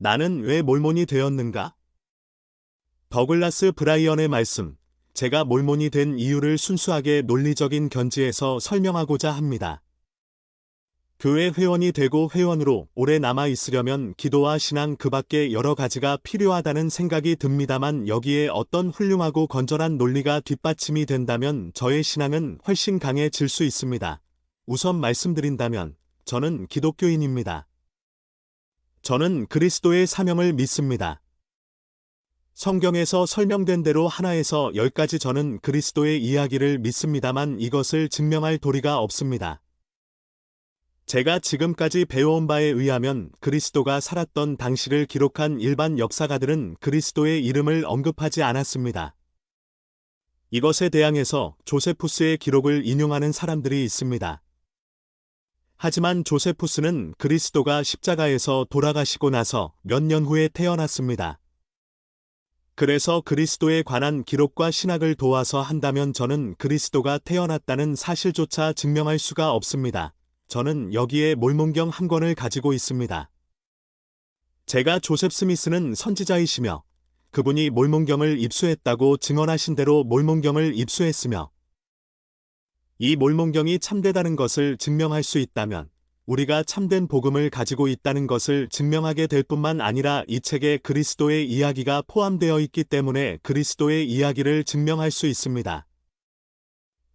나는 왜 몰몬이 되었는가? 더글라스 브라이언의 말씀. 제가 몰몬이 된 이유를 순수하게 논리적인 견지에서 설명하고자 합니다. 교회 회원이 되고 회원으로 오래 남아 있으려면 기도와 신앙 그 밖에 여러 가지가 필요하다는 생각이 듭니다만 여기에 어떤 훌륭하고 건전한 논리가 뒷받침이 된다면 저의 신앙은 훨씬 강해질 수 있습니다. 우선 말씀드린다면 저는 기독교인입니다. 저는 그리스도의 사명을 믿습니다. 성경에서 설명된 대로 하나에서 열까지 저는 그리스도의 이야기를 믿습니다만 이것을 증명할 도리가 없습니다. 제가 지금까지 배워온 바에 의하면 그리스도가 살았던 당시를 기록한 일반 역사가들은 그리스도의 이름을 언급하지 않았습니다. 이것에 대항해서 조세푸스의 기록을 인용하는 사람들이 있습니다. 하지만 조세푸스는 그리스도가 십자가에서 돌아가시고 나서 몇 년 후에 태어났습니다. 그래서 그리스도에 관한 기록과 신학을 도와서 한다면 저는 그리스도가 태어났다는 사실조차 증명할 수가 없습니다. 저는 여기에 몰몬경 한 권을 가지고 있습니다. 제가 조셉 스미스는 선지자이시며 그분이 몰몬경을 입수했다고 증언하신 대로 몰몬경을 입수했으며 이 몰몬경이 참되다는 것을 증명할 수 있다면 우리가 참된 복음을 가지고 있다는 것을 증명하게 될 뿐만 아니라 이 책에 그리스도의 이야기가 포함되어 있기 때문에 그리스도의 이야기를 증명할 수 있습니다.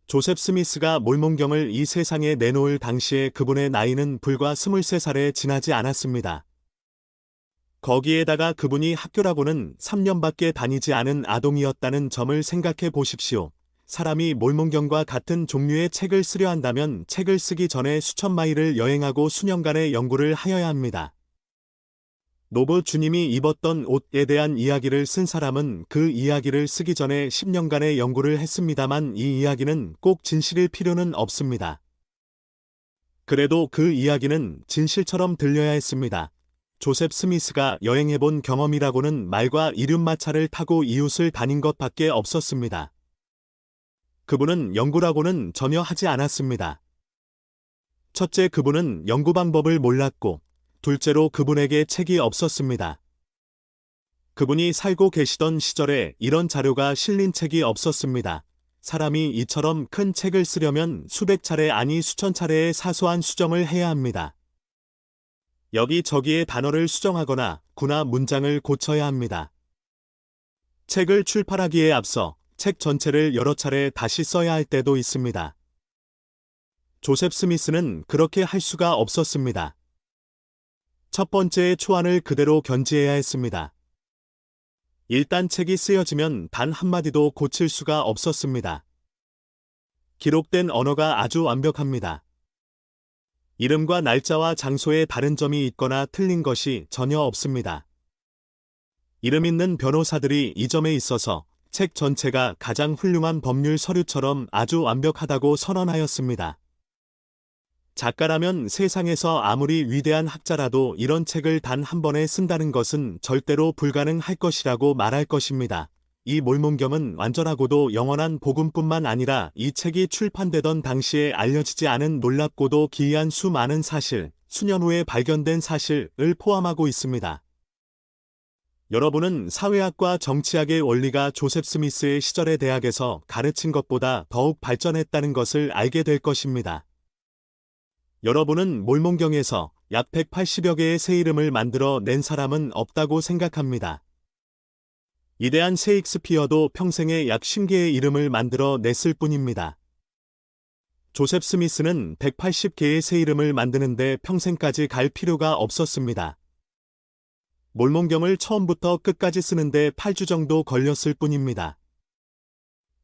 조셉 스미스가 몰몬경을 이 세상에 내놓을 당시에 그분의 나이는 불과 23살에 지나지 않았습니다. 거기에다가 그분이 학교라고는 3년밖에 다니지 않은 아동이었다는 점을 생각해 보십시오. 사람이 몰몬경과 같은 종류의 책을 쓰려 한다면 책을 쓰기 전에 수천 마일을 여행하고 수년간의 연구를 하여야 합니다. 노브 주님이 입었던 옷에 대한 이야기를 쓴 사람은 그 이야기를 쓰기 전에 10년간의 연구를 했습니다만 이 이야기는 꼭 진실일 필요는 없습니다. 그래도 그 이야기는 진실처럼 들려야 했습니다. 조셉 스미스가 여행해본 경험이라고는 말과 이륜마차를 타고 이웃을 다닌 것밖에 없었습니다. 그분은 연구라고는 전혀 하지 않았습니다. 첫째, 그분은 연구 방법을 몰랐고 둘째로 그분에게 책이 없었습니다. 그분이 살고 계시던 시절에 이런 자료가 실린 책이 없었습니다. 사람이 이처럼 큰 책을 쓰려면 수백 차례 아니 수천 차례의 사소한 수정을 해야 합니다. 여기저기에 단어를 수정하거나 구나 문장을 고쳐야 합니다. 책을 출판하기에 앞서 책 전체를 여러 차례 다시 써야 할 때도 있습니다. 조셉 스미스는 그렇게 할 수가 없었습니다. 첫 번째의 초안을 그대로 견지해야 했습니다. 일단 책이 쓰여지면 단 한마디도 고칠 수가 없었습니다. 기록된 언어가 아주 완벽합니다. 이름과 날짜와 장소에 다른 점이 있거나 틀린 것이 전혀 없습니다. 이름 있는 변호사들이 이 점에 있어서 책 전체가 가장 훌륭한 법률 서류처럼 아주 완벽하다고 선언하였습니다. 작가라면 세상에서 아무리 위대한 학자라도 이런 책을 단 한 번에 쓴다는 것은 절대로 불가능할 것이라고 말할 것입니다. 이 몰몬경은 완전하고도 영원한 복음뿐만 아니라 이 책이 출판되던 당시에 알려지지 않은 놀랍고도 기이한 수많은 사실, 수년 후에 발견된 사실을 포함하고 있습니다. 여러분은 사회학과 정치학의 원리가 조셉 스미스의 시절의 대학에서 가르친 것보다 더욱 발전했다는 것을 알게 될 것입니다. 여러분은 몰몬경에서 약 180여 개의 새 이름을 만들어 낸 사람은 없다고 생각합니다. 위대한 셰익스피어도 평생에 약 50개의 이름을 만들어 냈을 뿐입니다. 조셉 스미스는 180개의 새 이름을 만드는데 평생까지 갈 필요가 없었습니다. 몰몬경을 처음부터 끝까지 쓰는데 8주 정도 걸렸을 뿐입니다.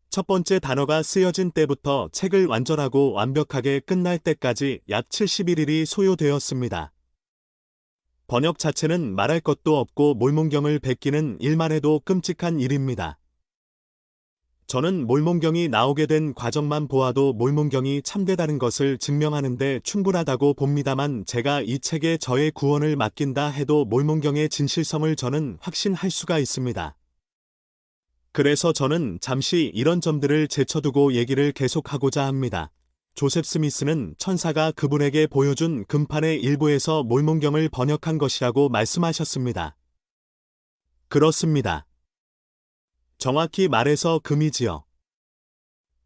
첫 번째 단어가 쓰여진 때부터 책을 완전하고 완벽하게 끝날 때까지 약 71일이 소요되었습니다. 번역 자체는 말할 것도 없고 몰몬경을 베끼는 일만 해도 끔찍한 일입니다. 저는 몰몬경이 나오게 된 과정만 보아도 몰몬경이 참되다는 것을 증명하는데 충분하다고 봅니다만 제가 이 책에 저의 구원을 맡긴다 해도 몰몬경의 진실성을 저는 확신할 수가 있습니다. 그래서 저는 잠시 이런 점들을 제쳐두고 얘기를 계속하고자 합니다. 조셉 스미스는 천사가 그분에게 보여준 금판의 일부에서 몰몬경을 번역한 것이라고 말씀하셨습니다. 그렇습니다. 정확히 말해서 금이지요.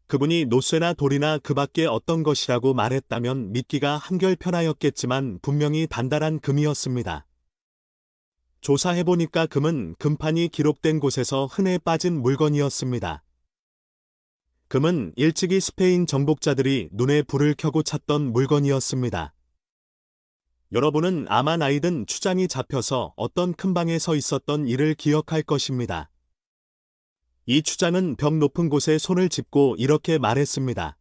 그분이 노쇠나 돌이나 그 밖에 어떤 것이라고 말했다면 믿기가 한결 편하였겠지만 분명히 단단한 금이었습니다. 조사해보니까 금은 금판이 기록된 곳에서 흔해 빠진 물건이었습니다. 금은 일찍이 스페인 정복자들이 눈에 불을 켜고 찾던 물건이었습니다. 여러분은 아마 나이든 추장이 잡혀서 어떤 큰 방에 서 있었던 일을 기억할 것입니다. 이 추장은 벽 높은 곳에 손을 짚고 이렇게 말했습니다.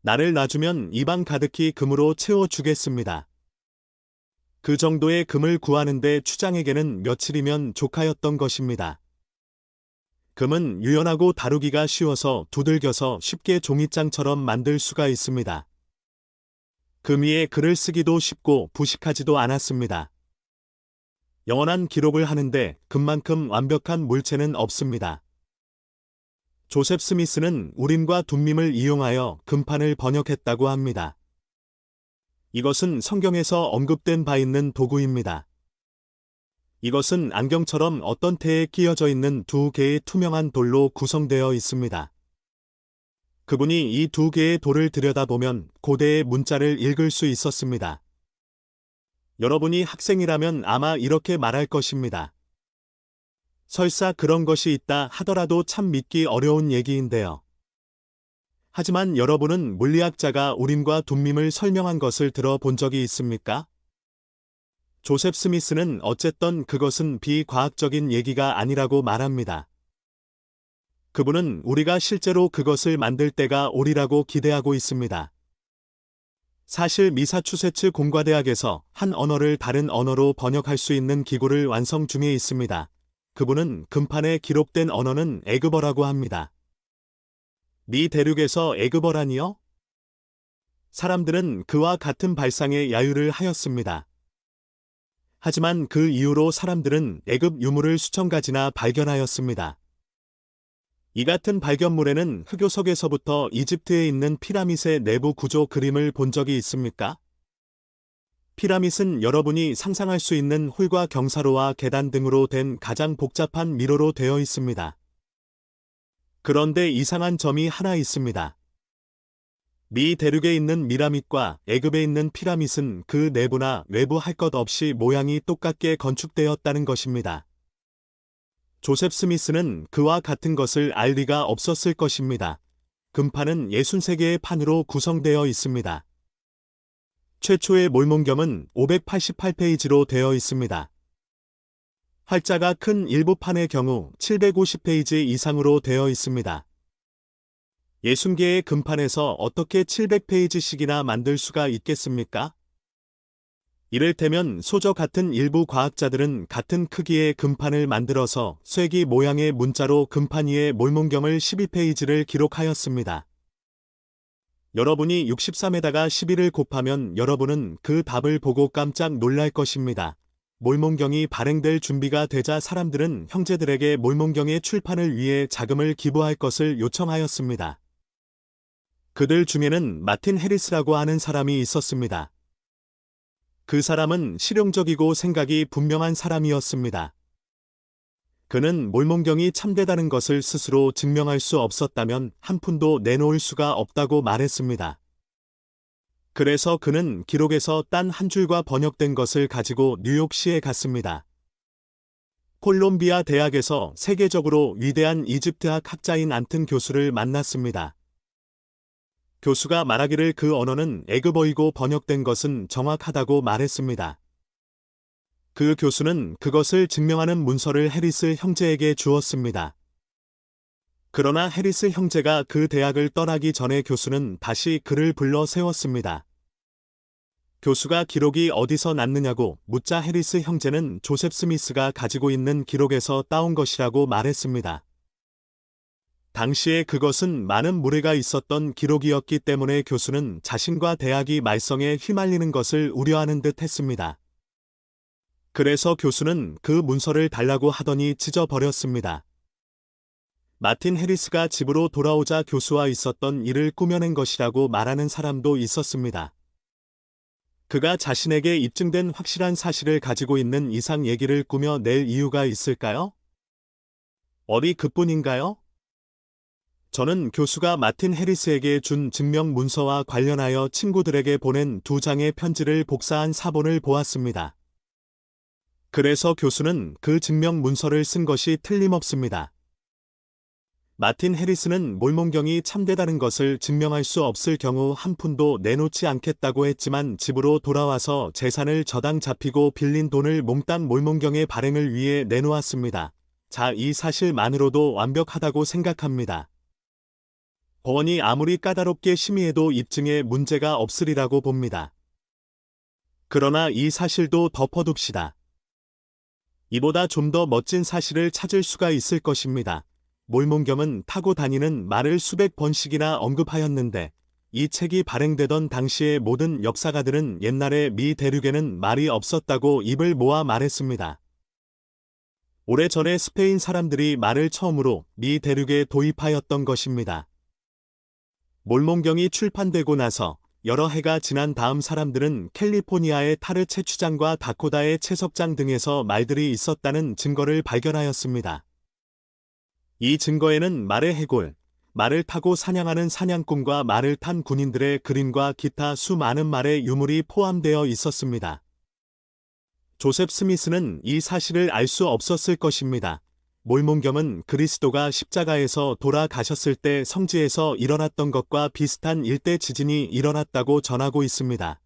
나를 놔주면 이 방 가득히 금으로 채워주겠습니다. 그 정도의 금을 구하는데 추장에게는 며칠이면 족하였던 것입니다. 금은 유연하고 다루기가 쉬워서 두들겨서 쉽게 종이장처럼 만들 수가 있습니다. 금 위에 글을 쓰기도 쉽고 부식하지도 않았습니다. 영원한 기록을 하는데 금만큼 완벽한 물체는 없습니다. 조셉 스미스는 우림과 둠밈을 이용하여 금판을 번역했다고 합니다. 이것은 성경에서 언급된 바 있는 도구입니다. 이것은 안경처럼 어떤 태에 끼어져 있는 두 개의 투명한 돌로 구성되어 있습니다. 그분이 이 두 개의 돌을 들여다보면 고대의 문자를 읽을 수 있었습니다. 여러분이 학생이라면 아마 이렇게 말할 것입니다. 설사 그런 것이 있다 하더라도 참 믿기 어려운 얘기인데요. 하지만 여러분은 물리학자가 우림과 둠밈을 설명한 것을 들어본 적이 있습니까? 조셉 스미스는 어쨌든 그것은 비과학적인 얘기가 아니라고 말합니다. 그분은 우리가 실제로 그것을 만들 때가 오리라고 기대하고 있습니다. 사실 미사추세츠 공과대학에서 한 언어를 다른 언어로 번역할 수 있는 기구를 완성 중에 있습니다. 그분은 금판에 기록된 언어는 에그버라고 합니다. 미 대륙에서 에그버라니요? 사람들은 그와 같은 발상에 야유를 하였습니다. 하지만 그 이후로 사람들은 애굽 유물을 수천 가지나 발견하였습니다. 이 같은 발견물에는 흑요석에서부터 이집트에 있는 피라밋의 내부 구조 그림을 본 적이 있습니까? 피라밋은 여러분이 상상할 수 있는 홀과 경사로와 계단 등으로 된 가장 복잡한 미로로 되어 있습니다. 그런데 이상한 점이 하나 있습니다. 미 대륙에 있는 미라밋과 애굽에 있는 피라밋은 그 내부나 외부 할 것 없이 모양이 똑같게 건축되었다는 것입니다. 조셉 스미스는 그와 같은 것을 알 리가 없었을 것입니다. 금판은 63개의 판으로 구성되어 있습니다. 최초의 몰몬겸은 588페이지로 되어 있습니다. 활자가 큰 일부 판의 경우 750페이지 이상으로 되어 있습니다. 60개의 금판에서 어떻게 700페이지씩이나 만들 수가 있겠습니까? 이를테면 소저 같은 일부 과학자들은 같은 크기의 금판을 만들어서 쇠기 모양의 문자로 금판 위에 몰몬경을 12페이지를 기록하였습니다. 여러분이 63에다가 12를 곱하면 여러분은 그 답을 보고 깜짝 놀랄 것입니다. 몰몬경이 발행될 준비가 되자 사람들은 형제들에게 몰몬경의 출판을 위해 자금을 기부할 것을 요청하였습니다. 그들 중에는 마틴 해리스라고 하는 사람이 있었습니다. 그 사람은 실용적이고 생각이 분명한 사람이었습니다. 그는 몰몬경이 참되다는 것을 스스로 증명할 수 없었다면 한 푼도 내놓을 수가 없다고 말했습니다. 그래서 그는 기록에서 단 한 줄과 번역된 것을 가지고 뉴욕시에 갔습니다. 콜롬비아 대학에서 세계적으로 위대한 이집트학 학자인 안튼 교수를 만났습니다. 교수가 말하기를 그 언어는 애굽어이고 번역된 것은 정확하다고 말했습니다. 그 교수는 그것을 증명하는 문서를 해리스 형제에게 주었습니다. 그러나 해리스 형제가 그 대학을 떠나기 전에 교수는 다시 그를 불러 세웠습니다. 교수가 기록이 어디서 났느냐고 묻자 해리스 형제는 조셉 스미스가 가지고 있는 기록에서 따온 것이라고 말했습니다. 당시에 그것은 많은 무례가 있었던 기록이었기 때문에 교수는 자신과 대학이 말썽에 휘말리는 것을 우려하는 듯 했습니다. 그래서 교수는 그 문서를 달라고 하더니 찢어버렸습니다. 마틴 해리스가 집으로 돌아오자 교수와 있었던 일을 꾸며낸 것이라고 말하는 사람도 있었습니다. 그가 자신에게 입증된 확실한 사실을 가지고 있는 이상 얘기를 꾸며낼 이유가 있을까요? 어디 그뿐인가요? 저는 교수가 마틴 해리스에게 준 증명 문서와 관련하여 친구들에게 보낸 2장의 편지를 복사한 사본을 보았습니다. 그래서 교수는 그 증명 문서를 쓴 것이 틀림없습니다. 마틴 해리스는 몰몬경이 참되다는 것을 증명할 수 없을 경우 한 푼도 내놓지 않겠다고 했지만 집으로 돌아와서 재산을 저당 잡히고 빌린 돈을 몽땅 몰몬경의 발행을 위해 내놓았습니다. 자, 이 사실만으로도 완벽하다고 생각합니다. 법원이 아무리 까다롭게 심의해도 입증에 문제가 없으리라고 봅니다. 그러나 이 사실도 덮어둡시다. 이보다 좀 더 멋진 사실을 찾을 수가 있을 것입니다. 몰몬경은 타고 다니는 말을 수백 번씩이나 언급하였는데 이 책이 발행되던 당시의 모든 역사가들은 옛날에 미 대륙에는 말이 없었다고 입을 모아 말했습니다. 오래전에 스페인 사람들이 말을 처음으로 미 대륙에 도입하였던 것입니다. 몰몬경이 출판되고 나서 여러 해가 지난 다음 사람들은 캘리포니아의 타르 채취장과 다코다의 채석장 등에서 말들이 있었다는 증거를 발견하였습니다. 이 증거에는 말의 해골, 말을 타고 사냥하는 사냥꾼과 말을 탄 군인들의 그림과 기타 수많은 말의 유물이 포함되어 있었습니다. 조셉 스미스는 이 사실을 알 수 없었을 것입니다. 몰몬경은 그리스도가 십자가에서 돌아가셨을 때 성지에서 일어났던 것과 비슷한 일대 지진이 일어났다고 전하고 있습니다.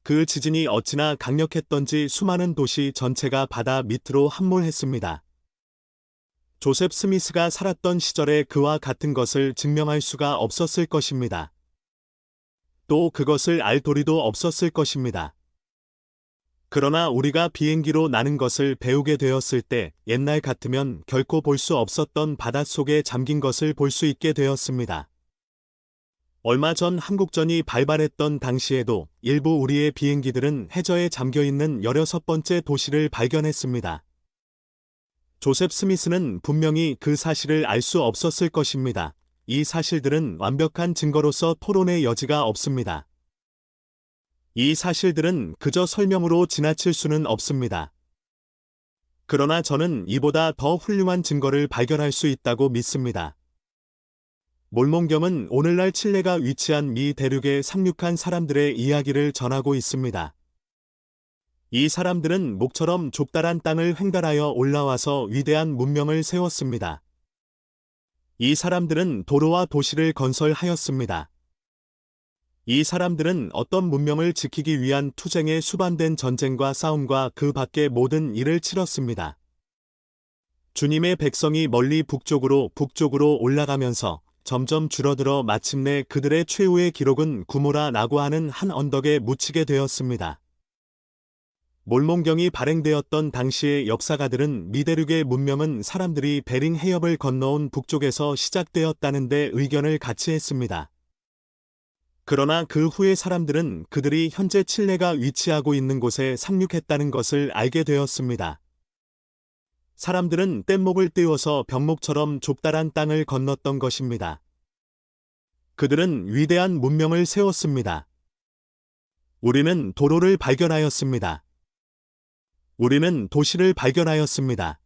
그 지진이 어찌나 강력했던지 수많은 도시 전체가 바다 밑으로 함몰했습니다. 조셉 스미스가 살았던 시절에 그와 같은 것을 증명할 수가 없었을 것입니다. 또 그것을 알 도리도 없었을 것입니다. 그러나 우리가 비행기로 나는 것을 배우게 되었을 때 옛날 같으면 결코 볼 수 없었던 바닷속에 잠긴 것을 볼 수 있게 되었습니다. 얼마 전 한국전이 발발했던 당시에도 일부 우리의 비행기들은 해저에 잠겨있는 16번째 도시를 발견했습니다. 조셉 스미스는 분명히 그 사실을 알 수 없었을 것입니다. 이 사실들은 완벽한 증거로서 토론의 여지가 없습니다. 이 사실들은 그저 설명으로 지나칠 수는 없습니다. 그러나 저는 이보다 더 훌륭한 증거를 발견할 수 있다고 믿습니다. 몰몬경은 오늘날 칠레가 위치한 미 대륙에 상륙한 사람들의 이야기를 전하고 있습니다. 이 사람들은 목처럼 좁다란 땅을 횡단하여 올라와서 위대한 문명을 세웠습니다. 이 사람들은 도로와 도시를 건설하였습니다. 이 사람들은 어떤 문명을 지키기 위한 투쟁에 수반된 전쟁과 싸움과 그 밖의 모든 일을 치렀습니다. 주님의 백성이 멀리 북쪽으로 올라가면서 점점 줄어들어 마침내 그들의 최후의 기록은 구모라라고 하는 한 언덕에 묻히게 되었습니다. 몰몬경이 발행되었던 당시의 역사가들은 미대륙의 문명은 사람들이 베링 해협을 건너온 북쪽에서 시작되었다는 데 의견을 같이 했습니다. 그러나 그 후의 사람들은 그들이 현재 칠레가 위치하고 있는 곳에 상륙했다는 것을 알게 되었습니다. 사람들은 뗏목을 띄워서 병목처럼 좁다란 땅을 건넜던 것입니다. 그들은 위대한 문명을 세웠습니다. 우리는 도로를 발견하였습니다. 우리는 도시를 발견하였습니다.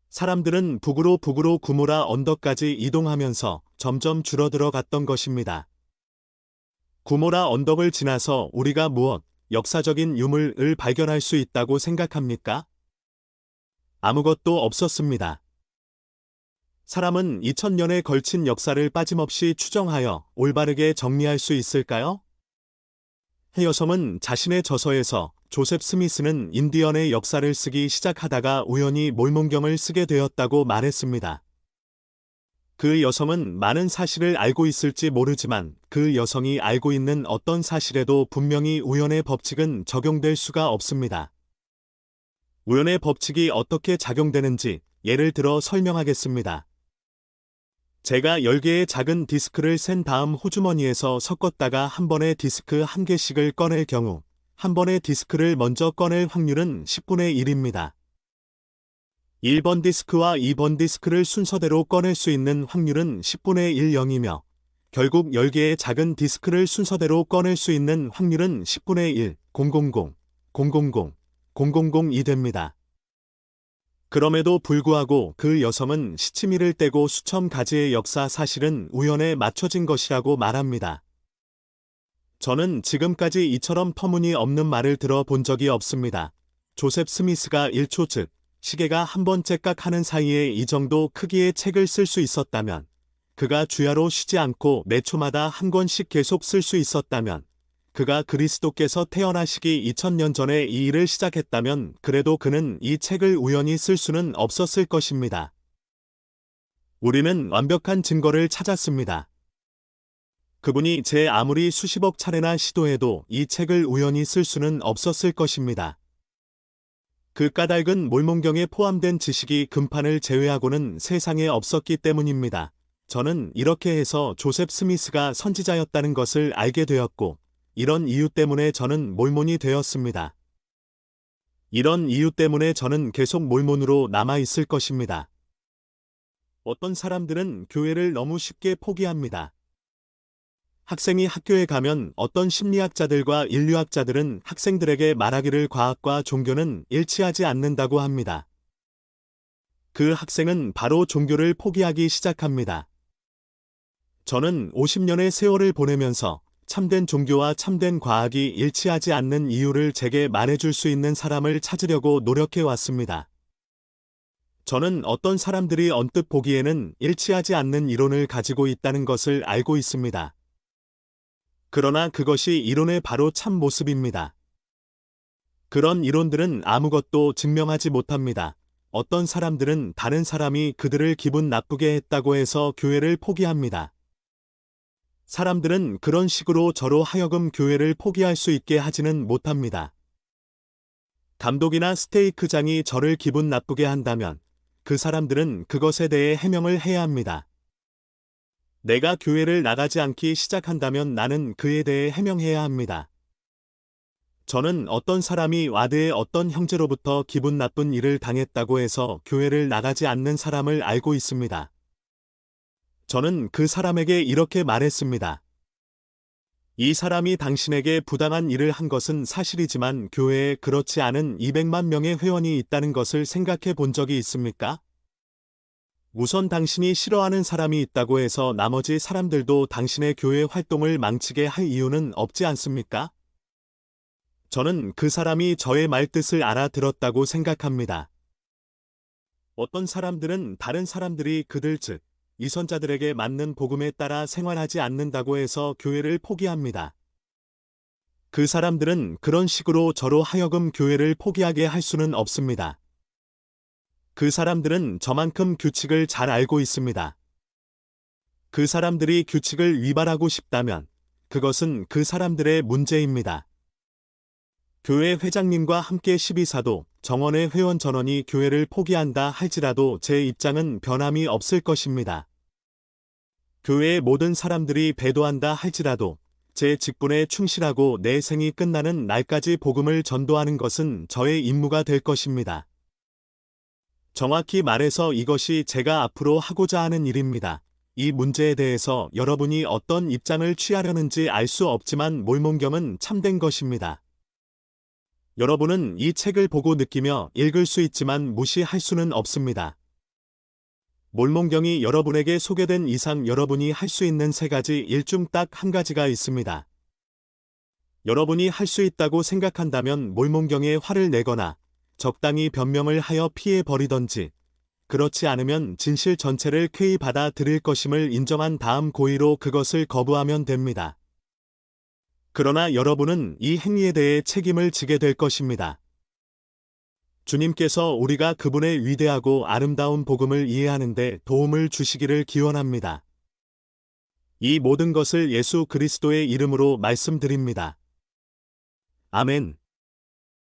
사람들은 북으로 구모라 언덕까지 이동하면서 점점 줄어들어 갔던 것입니다. 구모라 언덕을 지나서 우리가 무엇, 역사적인 유물을 발견할 수 있다고 생각합니까? 아무것도 없었습니다. 사람은 2000년에 걸친 역사를 빠짐없이 추정하여 올바르게 정리할 수 있을까요? 헤어섬은 자신의 저서에서 조셉 스미스는 인디언의 역사를 쓰기 시작하다가 우연히 몰몬경을 쓰게 되었다고 말했습니다. 그 여성은 많은 사실을 알고 있을지 모르지만 그 여성이 알고 있는 어떤 사실에도 분명히 우연의 법칙은 적용될 수가 없습니다. 우연의 법칙이 어떻게 작용되는지 예를 들어 설명하겠습니다. 제가 10개의 작은 디스크를 센 다음 호주머니에서 섞었다가 한 번에 디스크 1개씩을 꺼낼 경우 한 번에 디스크를 먼저 꺼낼 확률은 10분의 1입니다. 1번 디스크와 2번 디스크를 순서대로 꺼낼 수 있는 확률은 10분의 1 0이며 결국 10개의 작은 디스크를 순서대로 꺼낼 수 있는 확률은 10분의 1, 000, 000, 000이 됩니다. 그럼에도 불구하고 그 여성은 시치미를 떼고 수천 가지의 역사 사실은 우연에 맞춰진 것이라고 말합니다. 저는 지금까지 이처럼 터무니없는 말을 들어본 적이 없습니다. 조셉 스미스가 1초 즉 시계가 한 번 째깍하는 사이에 이 정도 크기의 책을 쓸 수 있었다면, 그가 주야로 쉬지 않고 매 초마다 한 권씩 계속 쓸 수 있었다면, 그가 그리스도께서 태어나시기 2000년 전에 이 일을 시작했다면 그래도 그는 이 책을 우연히 쓸 수는 없었을 것입니다. 우리는 완벽한 증거를 찾았습니다. 그분이 제 아무리 수십억 차례나 시도해도 이 책을 우연히 쓸 수는 없었을 것입니다. 그 까닭은 몰몬경에 포함된 지식이 금판을 제외하고는 세상에 없었기 때문입니다. 저는 이렇게 해서 조셉 스미스가 선지자였다는 것을 알게 되었고, 이런 이유 때문에 저는 몰몬이 되었습니다. 이런 이유 때문에 저는 계속 몰몬으로 남아 있을 것입니다. 어떤 사람들은 교회를 너무 쉽게 포기합니다. 학생이 학교에 가면 어떤 심리학자들과 인류학자들은 학생들에게 말하기를 과학과 종교는 일치하지 않는다고 합니다. 그 학생은 바로 종교를 포기하기 시작합니다. 저는 50년의 세월을 보내면서 참된 종교와 참된 과학이 일치하지 않는 이유를 제게 말해줄 수 있는 사람을 찾으려고 노력해 왔습니다. 저는 어떤 사람들이 언뜻 보기에는 일치하지 않는 이론을 가지고 있다는 것을 알고 있습니다. 그러나 그것이 이론의 바로 참 모습입니다. 그런 이론들은 아무것도 증명하지 못합니다. 어떤 사람들은 다른 사람이 그들을 기분 나쁘게 했다고 해서 교회를 포기합니다. 사람들은 그런 식으로 저로 하여금 교회를 포기할 수 있게 하지는 못합니다. 감독이나 스테이크장이 저를 기분 나쁘게 한다면 그 사람들은 그것에 대해 해명을 해야 합니다. 내가 교회를 나가지 않기 시작한다면 나는 그에 대해 해명해야 합니다. 저는 어떤 사람이 와드의 어떤 형제로부터 기분 나쁜 일을 당했다고 해서 교회를 나가지 않는 사람을 알고 있습니다. 저는 그 사람에게 이렇게 말했습니다. 이 사람이 당신에게 부당한 일을 한 것은 사실이지만 교회에 그렇지 않은 200만 명의 회원이 있다는 것을 생각해 본 적이 있습니까? 우선 당신이 싫어하는 사람이 있다고 해서 나머지 사람들도 당신의 교회 활동을 망치게 할 이유는 없지 않습니까? 저는 그 사람이 저의 말뜻을 알아들었다고 생각합니다. 어떤 사람들은 다른 사람들이 그들 즉 이선자들에게 맞는 복음에 따라 생활하지 않는다고 해서 교회를 포기합니다. 그 사람들은 그런 식으로 저로 하여금 교회를 포기하게 할 수는 없습니다. 그 사람들은 저만큼 규칙을 잘 알고 있습니다. 그 사람들이 규칙을 위반하고 싶다면 그것은 그 사람들의 문제입니다. 교회 회장님과 함께 12사도 정원의 회원 전원이 교회를 포기한다 할지라도 제 입장은 변함이 없을 것입니다. 교회의 모든 사람들이 배도한다 할지라도 제 직분에 충실하고 내 생이 끝나는 날까지 복음을 전도하는 것은 저의 임무가 될 것입니다. 정확히 말해서 이것이 제가 앞으로 하고자 하는 일입니다. 이 문제에 대해서 여러분이 어떤 입장을 취하려는지 알 수 없지만 몰몬경은 참된 것입니다. 여러분은 이 책을 보고 느끼며 읽을 수 있지만 무시할 수는 없습니다. 몰몬경이 여러분에게 소개된 이상 여러분이 할 수 있는 세 가지 일 중 딱 한 가지가 있습니다. 여러분이 할 수 있다고 생각한다면 몰몬경에 화를 내거나 적당히 변명을 하여 피해버리던지, 그렇지 않으면 진실 전체를 쾌히 받아들일 것임을 인정한 다음 고의로 그것을 거부하면 됩니다. 그러나 여러분은 이 행위에 대해 책임을 지게 될 것입니다. 주님께서 우리가 그분의 위대하고 아름다운 복음을 이해하는 데 도움을 주시기를 기원합니다. 이 모든 것을 예수 그리스도의 이름으로 말씀드립니다. 아멘.